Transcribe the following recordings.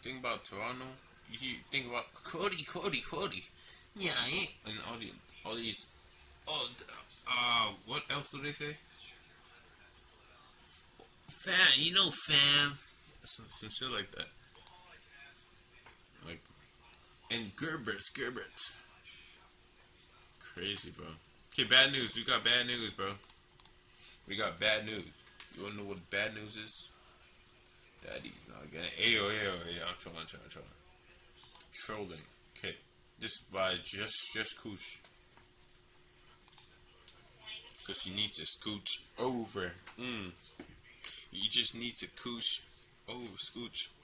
think about Toronto, you think about Cody. Yeah, and all these. Oh, what else do they say? Fam. Some shit like that. Like, and Gerbert. Crazy, bro. Okay, bad news. We got bad news, bro. We got bad news. You wanna know what bad news is? Daddy's not getting. Ayo. I'm trolling. Trolling. Okay, this is by just Koosh. Cause you need to scooch over. You just need to scooch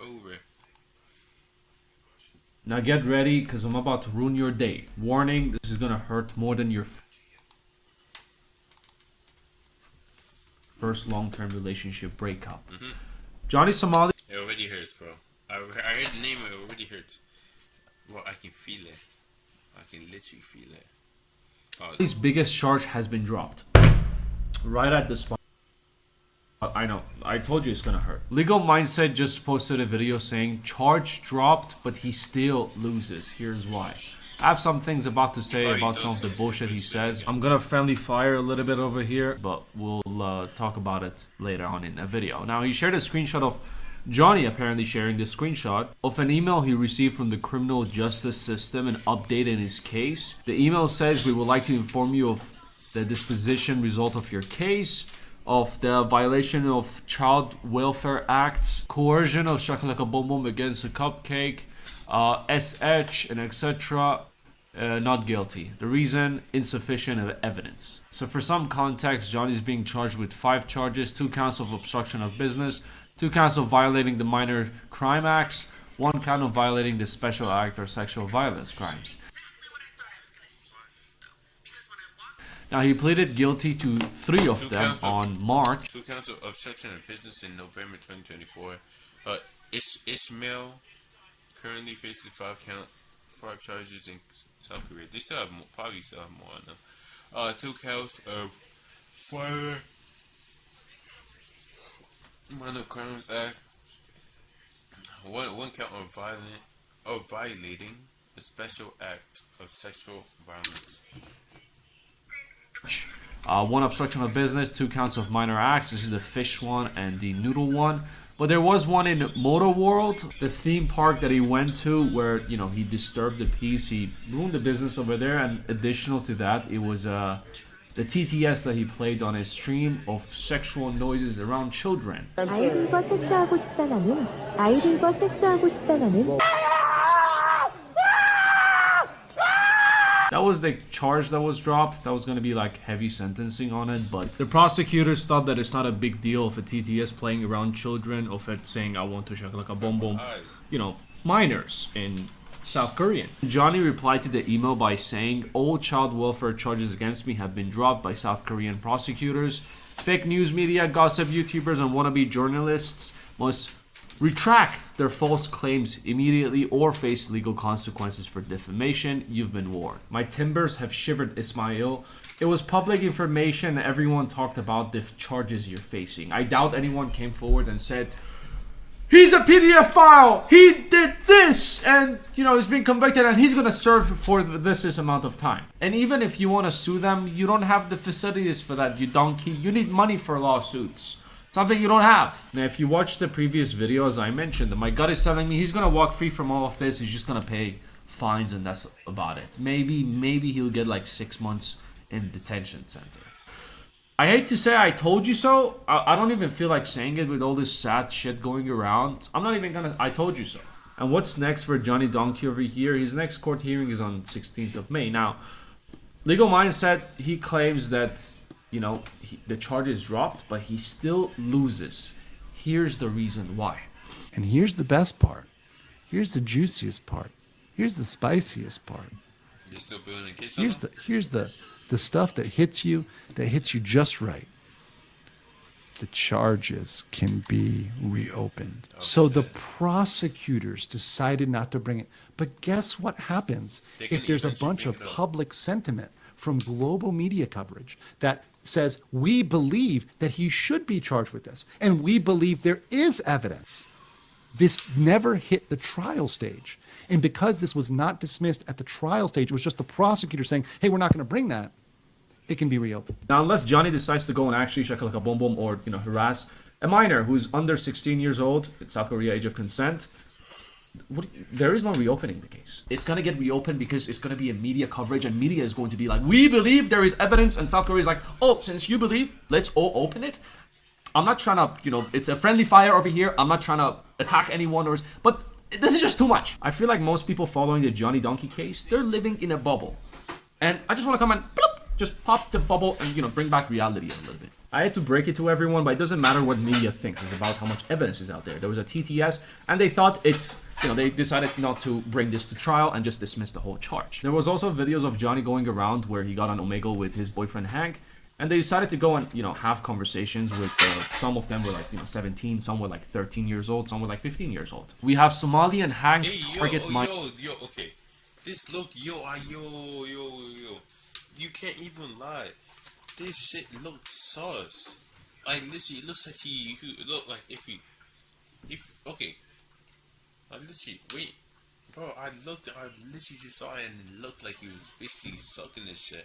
over. Now get ready, because I'm about to ruin your day. Warning, this is gonna hurt more than your first long-term relationship breakup. Johnny Somali. It already hurts, bro. I heard the name, it already hurts. Well, I can feel it. I can literally feel it. His biggest charge has been dropped. Right at the spot. I know. I told you it's gonna hurt. Legal Mindset just posted a video saying charge dropped, but he still loses. Here's why. I have some things about to say about some of the bullshit he says. I'm gonna friendly fire a little bit over here, but we'll talk about it later on in a video. Now, he shared a screenshot of Johnny apparently sharing this screenshot of an email he received from the criminal justice system, an update in his case. The email says, "We would like to inform you of the disposition result of your case, of the violation of Child Welfare Acts, coercion of Shakalaka Boom Boom against a cupcake, SH, and etc. Not guilty. The reason, insufficient evidence." So for some context, Johnny's being charged with 5 charges, 2 counts of obstruction of business, 2 counts of violating the Minor Crime Acts, 1 count of violating the Special Act or sexual violence crimes. Now, he pleaded guilty to 3 of them on March. 2 counts of obstruction of business in November 2024. Ismail currently faces 5 charges in South Korea. They still have probably still have more on them. 2 counts of Minor Crimes Act. One count of violating the Special Act of Sexual Violence. 1 obstruction of business, 2 counts of minor acts. This is the fish one and the noodle one. But there was one in Motor World, the theme park that he went to, where, you know, he disturbed the peace, he ruined the business over there. And additional to that, it was the TTS that he played on his stream of sexual noises around children. That was the charge that was dropped. That was going to be like heavy sentencing on it, but the prosecutors thought that it's not a big deal of a TTS playing around children, of it saying, "I want to shake like a boom boom," you know, minors in South Korean. Johnny replied to the email by saying, "All child welfare charges against me have been dropped by South Korean prosecutors. Fake news media, gossip YouTubers, and wannabe journalists must retract their false claims immediately or face legal consequences for defamation. You've been warned." My timbers have shivered, Ismail. It was public information. Everyone talked about the charges you're facing. I doubt anyone came forward and said, "He's a PDF file. He did this, and you know he's been convicted, and he's gonna serve for this amount of time." And even if you want to sue them, you don't have the facilities for that. You donkey. You need money for lawsuits. Something you don't have. Now, if you watch the previous video, as I mentioned, my gut is telling me he's gonna walk free from all of this. He's just gonna pay fines, and that's about it. Maybe he'll get like 6 months in detention center. I hate to say I told you so. I don't even feel like saying it with all this sad shit going around. I'm not even gonna. I told you so. And what's next for Johnny Donkey over here? His next court hearing is on 16th of May. Now, Legal Mindset, he claims that, you know, the charge is dropped, but he still loses. Here's the reason why. And here's the best part. Here's the juiciest part. Here's the spiciest part. You're still building a kitchen? Here's the stuff that hits you just right. The charges can be reopened. So the prosecutors decided not to bring it. But guess what happens if there's a bunch of public sentiment from global media coverage that says, we believe that he should be charged with this, and we believe there is evidence. This never hit the trial stage. And because this was not dismissed at the trial stage, it was just the prosecutor saying, hey, we're not going to bring that, it can be reopened. Now, unless Johnny decides to go and actually shakalaka boom boom or, harass a minor who's under 16 years old, in South Korea, age of consent, there is no reopening the case. It's going to get reopened because it's going to be a media coverage, and media is going to be like, we believe there is evidence, and South Korea is like, oh, since you believe, let's all open it. I'm not trying to, it's a friendly fire over here. I'm not trying to attack anyone, but this is just too much. I feel like most people following the Johnny Donkey case, they're living in a bubble. And I just want to come and just pop the bubble and, bring back reality a little bit. I had to break it to everyone, but it doesn't matter what media thinks. It's about how much evidence is out there. There was a TTS, and they thought they decided not to bring this to trial and just dismiss the whole charge. There was also videos of Johnny going around where he got on Omegle with his boyfriend Hank, and they decided to go and, have conversations with, some of them were like, 17, some were like 13 years old, some were like 15 years old. We have Somali and Hank target my... Okay. This look, yo. You can't even lie. This shit looks sus. Like, literally, it looks like he look like okay. I literally, wait. Bro, I literally just saw it and it looked like he was basically sucking this shit.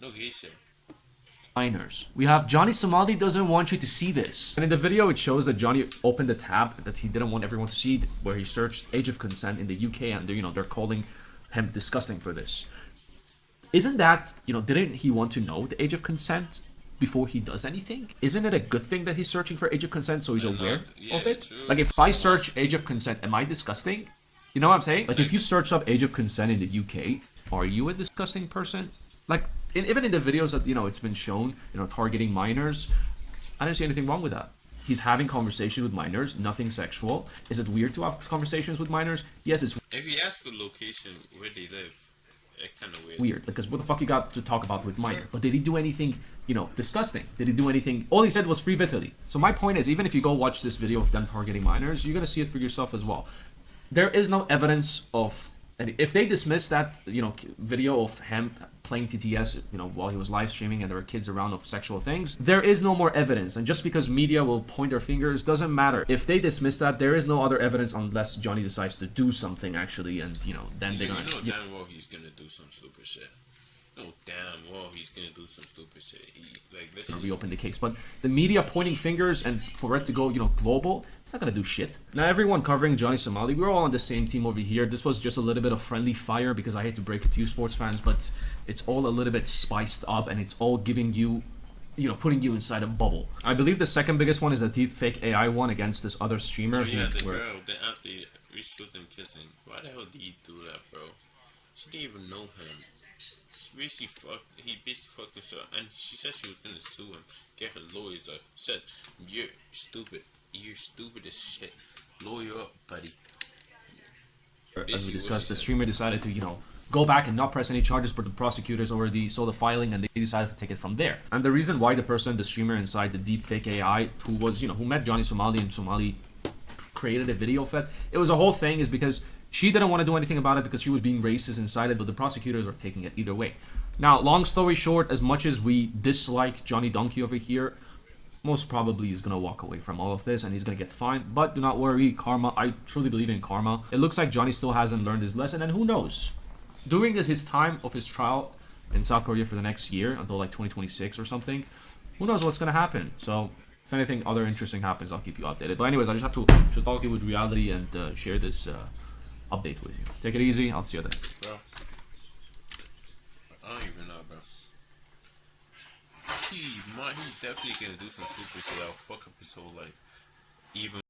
No gay shit. Minors. We have Johnny Somali doesn't want you to see this. And in the video, it shows that Johnny opened a tab that he didn't want everyone to see, where he searched age of consent in the UK, and they're calling him disgusting for this. Isn't that, didn't he want to know the age of consent before he does anything? Isn't it a good thing that he's searching for age of consent so he's aware of it? True. Like, if I search age of consent, am I disgusting? You know what I'm saying? Like, if you search up age of consent in the UK, are you a disgusting person? Like, even in the videos that, it's been shown, targeting minors, I didn't see anything wrong with that. He's having conversations with minors, nothing sexual. Is it weird to have conversations with minors? Yes, it's if you ask the location where they live, it's kind of weird. Because what the fuck you got to talk about with minor? But did he do anything, disgusting? Did he do anything? All he said was free Vitaly. So my point is, even if you go watch this video of them targeting minors, you're going to see it for yourself as well. There is no evidence of... And if they dismiss that, video of him playing TTS, while he was live streaming and there were kids around of sexual things, there is no more evidence. And just because media will point their fingers doesn't matter. If they dismiss that, there is no other evidence unless Johnny decides to do something actually, and then they're gonna... damn well he's gonna do some stupid shit. Damn well he's gonna do some stupid shit. Let's reopen the case. But the media pointing fingers and for it to go, global, it's not gonna do shit. Now everyone covering Johnny Somali, we're all on the same team over here. This was just a little bit of friendly fire because I hate to break it to you sports fans, but it's all a little bit spiced up and it's all giving you, putting you inside a bubble. I believe the second biggest one is the deep fake AI one against this other streamer. Girl, after we shoot them kissing. Why the hell did he do that, bro? She didn't even know him. He basically fucked herself, and she said she was gonna sue him, get her lawyers up. Said, you're stupid as shit. Lawyer up, buddy. As we discussed, the streamer decided to, go back and not press any charges, but the prosecutors already saw the filing and they decided to take it from there. And the reason why the streamer inside the deepfake AI, who was, who met Johnny Somali and Somali created a video of it was a whole thing, is because she didn't want to do anything about it because she was being racist inside it, but the prosecutors are taking it either way. Now, long story short, as much as we dislike Johnny Donkey over here, most probably he's going to walk away from all of this and he's going to get fined. But do not worry, karma, I truly believe in karma. It looks like Johnny still hasn't learned his lesson, and who knows? During his time of his trial in South Korea for the next year, until like 2026 or something, who knows what's going to happen? So, if anything other interesting happens, I'll keep you updated. But anyways, I just have to talk you with reality and share this update with you. Take it easy. I'll see you then. Bro, I don't even know, bro. He's definitely gonna do some stupid shit that'll fuck up his whole life. Even